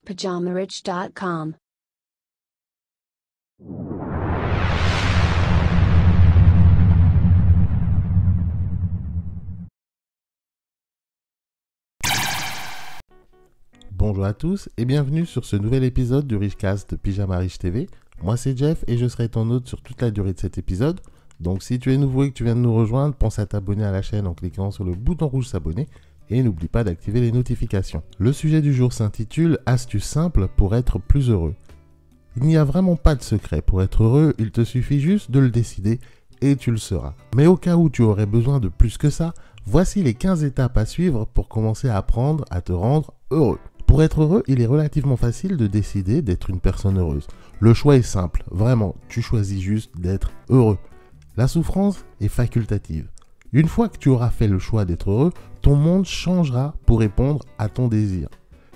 PajamaRich.com. Bonjour à tous et bienvenue sur ce nouvel épisode du Richcast de Pyjama Rich TV. Moi c'est Jeff et je serai ton hôte sur toute la durée de cet épisode. Donc si tu es nouveau et que tu viens de nous rejoindre, pense à t'abonner à la chaîne en cliquant sur le bouton rouge s'abonner et n'oublie pas d'activer les notifications. Le sujet du jour s'intitule « Astuces simples pour être plus heureux ». Il n'y a vraiment pas de secret pour être heureux, il te suffit juste de le décider et tu le seras. Mais au cas où tu aurais besoin de plus que ça, voici les 15 étapes à suivre pour commencer à apprendre à te rendre heureux. Pour être heureux, il est relativement facile de décider d'être une personne heureuse. Le choix est simple, vraiment, tu choisis juste d'être heureux. La souffrance est facultative. Une fois que tu auras fait le choix d'être heureux, ton monde changera pour répondre à ton désir.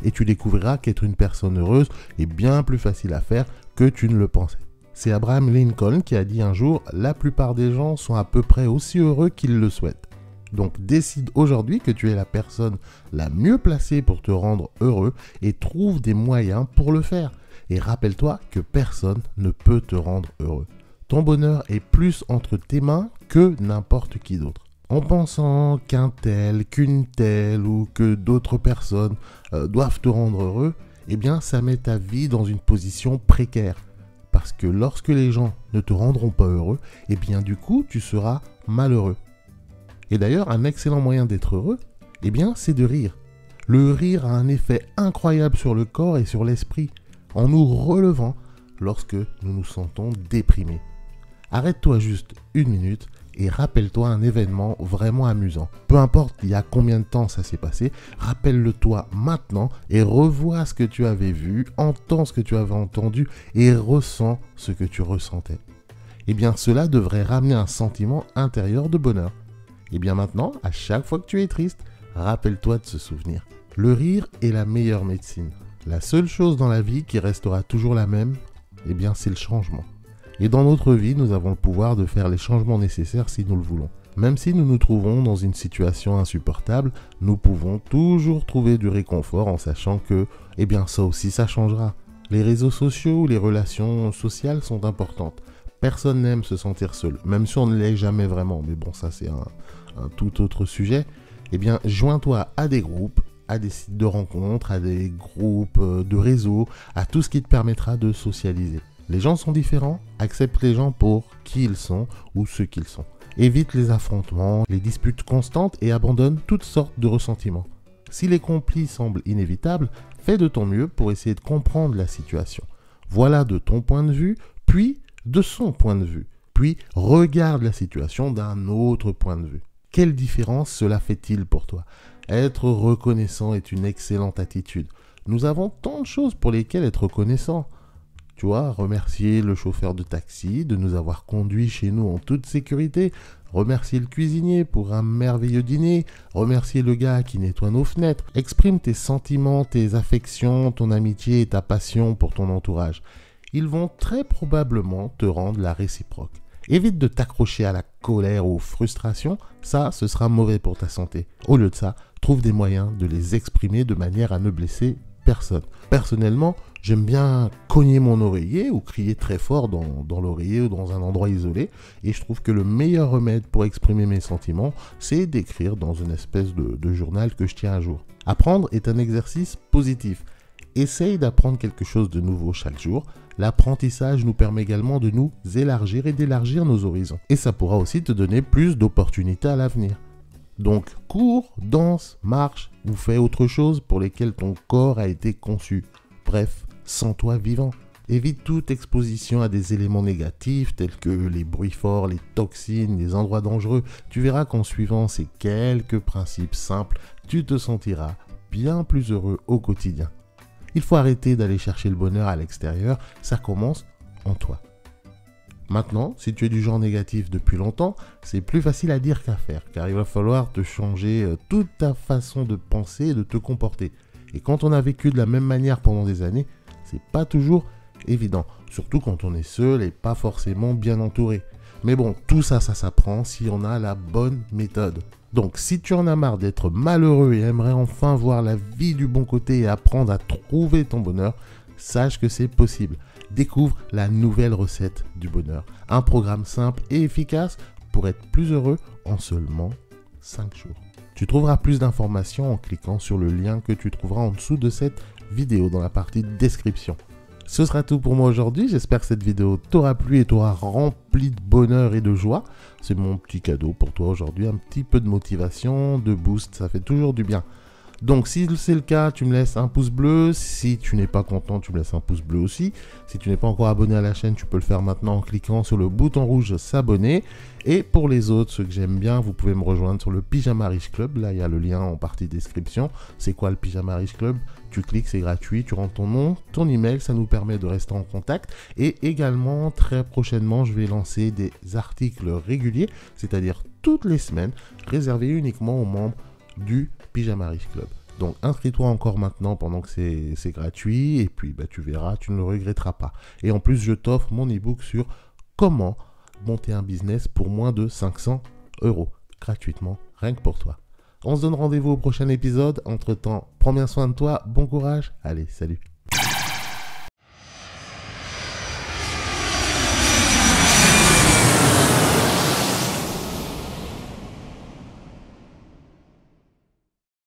Et tu découvriras qu'être une personne heureuse est bien plus facile à faire que tu ne le pensais. C'est Abraham Lincoln qui a dit un jour « La plupart des gens sont à peu près aussi heureux qu'ils le souhaitent ». Donc décide aujourd'hui que tu es la personne la mieux placée pour te rendre heureux et trouve des moyens pour le faire. Et rappelle-toi que personne ne peut te rendre heureux. Ton bonheur est plus entre tes mains que n'importe qui d'autre. En pensant qu'un tel, qu'une telle ou que d'autres personnes doivent te rendre heureux, eh bien ça met ta vie dans une position précaire. Parce que lorsque les gens ne te rendront pas heureux, eh bien du coup tu seras malheureux. Et d'ailleurs, un excellent moyen d'être heureux, eh bien, c'est de rire. Le rire a un effet incroyable sur le corps et sur l'esprit, en nous relevant lorsque nous nous sentons déprimés. Arrête-toi juste une minute et rappelle-toi un événement vraiment amusant. Peu importe il y a combien de temps ça s'est passé, rappelle-le-toi maintenant et revois ce que tu avais vu, entends ce que tu avais entendu et ressens ce que tu ressentais. Eh bien, cela devrait ramener un sentiment intérieur de bonheur. Et bien maintenant, à chaque fois que tu es triste, rappelle-toi de ce souvenir. Le rire est la meilleure médecine. La seule chose dans la vie qui restera toujours la même, eh bien c'est le changement. Et dans notre vie, nous avons le pouvoir de faire les changements nécessaires si nous le voulons. Même si nous nous trouvons dans une situation insupportable, nous pouvons toujours trouver du réconfort en sachant que, eh bien ça aussi ça changera. Les réseaux sociaux ou les relations sociales sont importantes. Personne n'aime se sentir seul, même si on ne l'est jamais vraiment. Mais bon, ça c'est un tout autre sujet. Eh bien, joins-toi à des groupes, à des sites de rencontres, à des groupes de réseaux, à tout ce qui te permettra de socialiser. Les gens sont différents, accepte les gens pour qui ils sont ou ce qu'ils sont. Évite les affrontements, les disputes constantes et abandonne toutes sortes de ressentiments. Si les conflits semblent inévitables, fais de ton mieux pour essayer de comprendre la situation. Voilà de ton point de vue, puis de son point de vue. Puis regarde la situation d'un autre point de vue. Quelle différence cela fait-il pour toi? Être reconnaissant est une excellente attitude. Nous avons tant de choses pour lesquelles être reconnaissant. Tu vois, remercier le chauffeur de taxi de nous avoir conduits chez nous en toute sécurité, remercier le cuisinier pour un merveilleux dîner, remercier le gars qui nettoie nos fenêtres. Exprime tes sentiments, tes affections, ton amitié et ta passion pour ton entourage. Ils vont très probablement te rendre la réciproque. Évite de t'accrocher à la colère ou aux frustrations, ça, ce sera mauvais pour ta santé. Au lieu de ça, trouve des moyens de les exprimer de manière à ne blesser personne. Personnellement, j'aime bien cogner mon oreiller ou crier très fort dans l'oreiller ou dans un endroit isolé. Et je trouve que le meilleur remède pour exprimer mes sentiments, c'est d'écrire dans une espèce de journal que je tiens à jour. Apprendre est un exercice positif. Essaye d'apprendre quelque chose de nouveau chaque jour. L'apprentissage nous permet également de nous élargir et d'élargir nos horizons. Et ça pourra aussi te donner plus d'opportunités à l'avenir. Donc, cours, danse, marche ou fais autre chose pour lesquelles ton corps a été conçu. Bref, sens-toi vivant. Évite toute exposition à des éléments négatifs tels que les bruits forts, les toxines, les endroits dangereux. Tu verras qu'en suivant ces quelques principes simples, tu te sentiras bien plus heureux au quotidien. Il faut arrêter d'aller chercher le bonheur à l'extérieur, ça commence en toi. Maintenant, si tu es du genre négatif depuis longtemps, c'est plus facile à dire qu'à faire, car il va falloir te changer toute ta façon de penser et de te comporter. Et quand on a vécu de la même manière pendant des années, c'est pas toujours évident, surtout quand on est seul et pas forcément bien entouré. Mais bon, tout ça, ça s'apprend si on a la bonne méthode. Donc, si tu en as marre d'être malheureux et aimerais enfin voir la vie du bon côté et apprendre à trouver ton bonheur, sache que c'est possible. Découvre la nouvelle recette du bonheur. Un programme simple et efficace pour être plus heureux en seulement 5 jours. Tu trouveras plus d'informations en cliquant sur le lien que tu trouveras en dessous de cette vidéo dans la partie description. Ce sera tout pour moi aujourd'hui. J'espère que cette vidéo t'aura plu et t'aura rempli de bonheur et de joie. C'est mon petit cadeau pour toi aujourd'hui. Un petit peu de motivation, de boost, ça fait toujours du bien. Donc si c'est le cas, tu me laisses un pouce bleu. Si tu n'es pas content, tu me laisses un pouce bleu aussi. Si tu n'es pas encore abonné à la chaîne, tu peux le faire maintenant en cliquant sur le bouton rouge s'abonner. Et pour les autres, ceux que j'aime bien, vous pouvez me rejoindre sur le Pyjama Riche Club. Là, il y a le lien en partie description. C'est quoi le Pyjama Riche Club? Tu cliques, c'est gratuit. Tu rentres ton nom, ton email. Ça nous permet de rester en contact. Et également, très prochainement, je vais lancer des articles réguliers, c'est-à-dire toutes les semaines, réservés uniquement aux membres du Pyjama Riche Club. Donc inscris-toi encore maintenant pendant que c'est gratuit et puis tu verras, tu ne le regretteras pas. Et en plus, je t'offre mon ebook sur comment monter un business pour moins de 500 € gratuitement, rien que pour toi. On se donne rendez-vous au prochain épisode. Entre-temps, prends bien soin de toi, bon courage. Allez, salut.